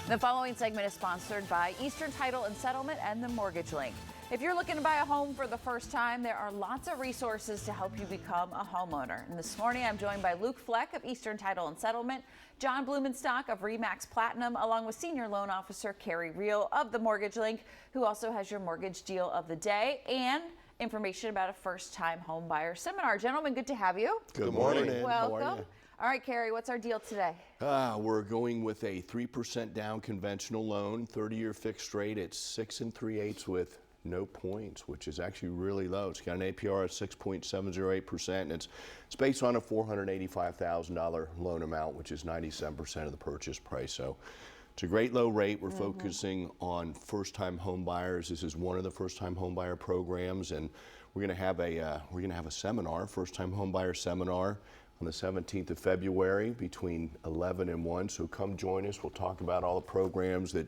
The following segment is sponsored by Eastern Title and Settlement and the Mortgage Link. If you're looking to buy a home for the first time, there are lots of resources to help you become a homeowner. And this morning, I'm joined by Luke Fleck of Eastern Title and Settlement, John Blumenstock of RE/MAX Platinum, along with Senior Loan Officer Carrie Reel of the Mortgage Link, who also has your mortgage deal of the day and information about a first-time home buyer seminar. Gentlemen, good to have you. Good morning. Welcome. All right, Carrie, what's our deal today? We're going with a 3% down conventional loan, 30-year fixed rate at 6 3/8 with no points, which is actually really low. It's got an APR of 6.708%, and it's based on a $485,000 loan amount, which is 97% of the purchase price. So it's a great low rate. We're focusing on first-time home buyers. This is one of the first-time home buyer programs, and we're going to have a seminar, first-time home buyer seminar, on the 17th of February between 11 and 1. So come join us. We'll talk about all the programs that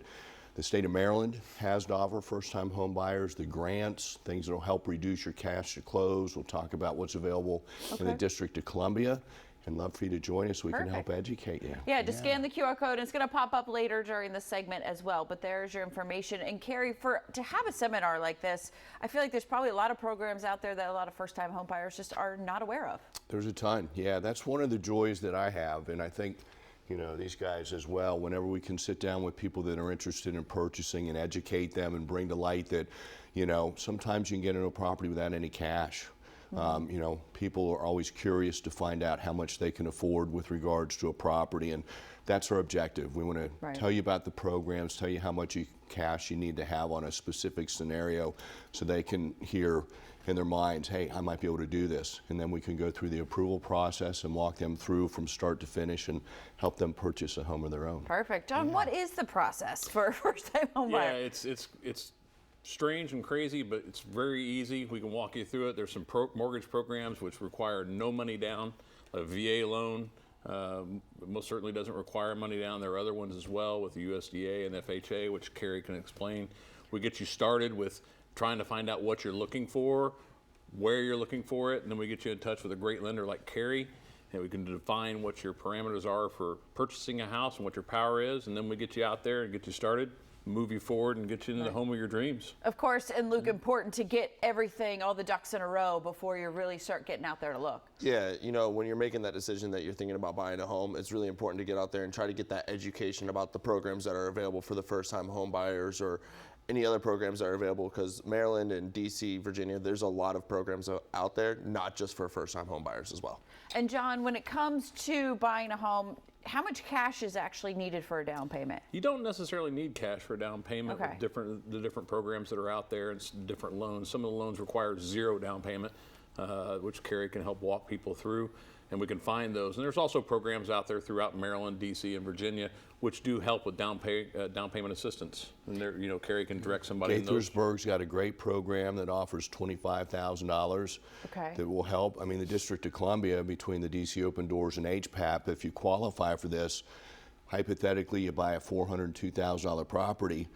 the state of Maryland has to offer first-time home buyers, the grants, things that will help reduce your cash to close. We'll talk about what's available in the District of Columbia. And love for you to join us so we can help educate you. Yeah, just scan the QR code. And it's going to pop up later during the segment as well. But there's your information. And Carrie, to have a seminar like this, I feel like there's probably a lot of programs out there that a lot of first-time home buyers just are not aware of. There's a ton. Yeah, that's one of the joys that I have. And I think, you know, these guys as well, whenever we can sit down with people that are interested in purchasing and educate them and bring to light that, you know, sometimes you can get into a property without any cash. You know, people are always curious to find out how much they can afford with regards to a property, and that's our objective. We want to tell you about the programs, tell you how much cash you need to have on a specific scenario so they can hear in their minds, hey, I might be able to do this. And then we can go through the approval process and walk them through from start to finish and help them purchase a home of their own. Perfect. John, what is the process for a first-time home buyer? Yeah, it's strange and crazy, but it's very easy. We can walk you through it. There's some mortgage programs which require no money down. A VA loan most certainly doesn't require money down. There are other ones as well with the USDA and FHA, which Carrie can explain. We get you started with trying to find out what you're looking for, where you're looking for it, and then we get you in touch with a great lender like Carrie, and we can define what your parameters are for purchasing a house and what your power is, and then we get you out there and get you started, move you forward, and get you into the home of your dreams. Of course, and Luke, important to get everything, all the ducks in a row before you really start getting out there to look. Yeah, you know, when you're making that decision that you're thinking about buying a home, it's really important to get out there and try to get that education about the programs that are available for the first-time home buyers or any other programs that are available, because Maryland and DC, Virginia, there's a lot of programs out there, not just for first-time home buyers as well. And John, when it comes to buying a home, how much cash is actually needed for a down payment? You don't necessarily need cash for a down payment with the different programs that are out there and different loans. Some of the loans require zero down payment, which Carrie can help walk people through, and we can find those. And there's also programs out there throughout Maryland, DC, and Virginia, which do help with down payment assistance. And there, you know, Carrie can direct somebody in those. Gaithersburg's got a great program that offers $25,000 that will help. I mean, the District of Columbia, between the DC Open Doors and HPAP, if you qualify for this, hypothetically, you buy a $402,000 property,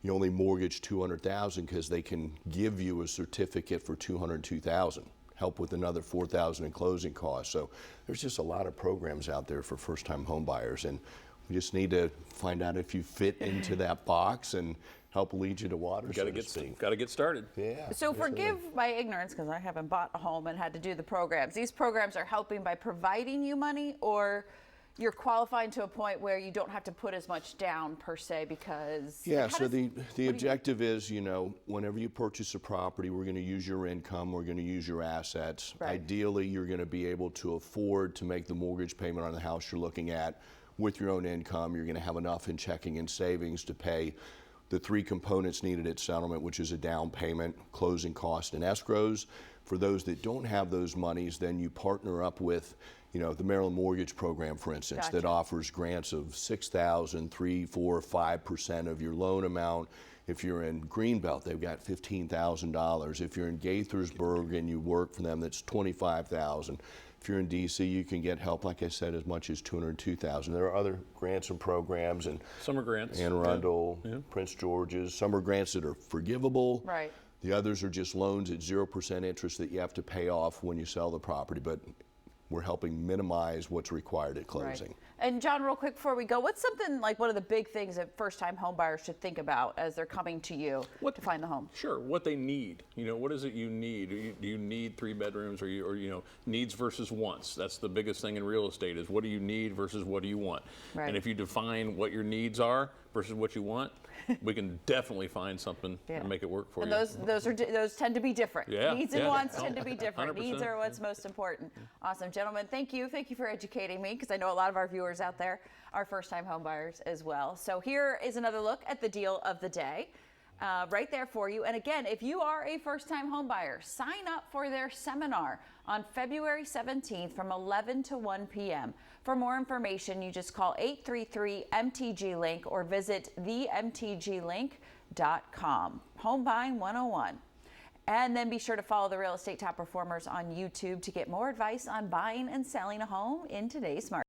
you only mortgage $200,000 because they can give you a certificate for $202,000. Help with another $4,000 in closing costs. So there's just a lot of programs out there for first-time home buyers, and we just need to find out if you fit into that box and help lead you to water. Got to get started. Yeah. So forgive my ignorance, because I haven't bought a home and had to do the programs. These programs are helping by providing you money, or you're qualifying to a point where you don't have to put as much down per se, because so the objective is, you know, whenever you purchase a property, we're going to use your income, we're going to use your assets. Ideally, you're going to be able to afford to make the mortgage payment on the house you're looking at with your own income. You're going to have enough in checking and savings to pay the three components needed at settlement, which is a down payment, closing costs, and escrows. For those that don't have those monies, then you partner up with, you know, the Maryland Mortgage Program, for instance, that offers grants of $6,000, 3%, 4%, 5% of your loan amount. If you're in Greenbelt, they've got $15,000. If you're in Gaithersburg and you work for them, that's $25,000. If you're in DC, you can get help, like I said, as much as $202,000. There are other grants and programs, and summer grants, Anne Arundel, Prince George's, some are grants that are forgivable. The others are just loans at 0% interest that you have to pay off when you sell the property, but we're helping minimize what's required at closing. And John, real quick before we go, what's something like one of the big things that first-time home buyers should think about as they're coming to you to find the home? Sure, what they need. What is it you need? Do you need 3 bedrooms, or needs versus wants? That's the biggest thing in real estate, is what do you need versus what do you want? Right. And if you define what your needs are versus what you want, we can definitely find something and make it work for and you. Those tend to be different. Yeah, Needs and wants tend to be different. 100%. Needs are what's most important. Awesome, gentlemen. Thank you for educating me, because I know a lot of our viewers out there are first-time home buyers as well. So here is another look at the deal of the day. Right there for you. And again, if you are a first-time home buyer, sign up for their seminar on February 17th from 11 to 1 p.m. For more information, you just call 833-MTG-LINK or visit themtglink.com. Home Buying 101. And then be sure to follow the Real Estate Top Performers on YouTube to get more advice on buying and selling a home in today's market.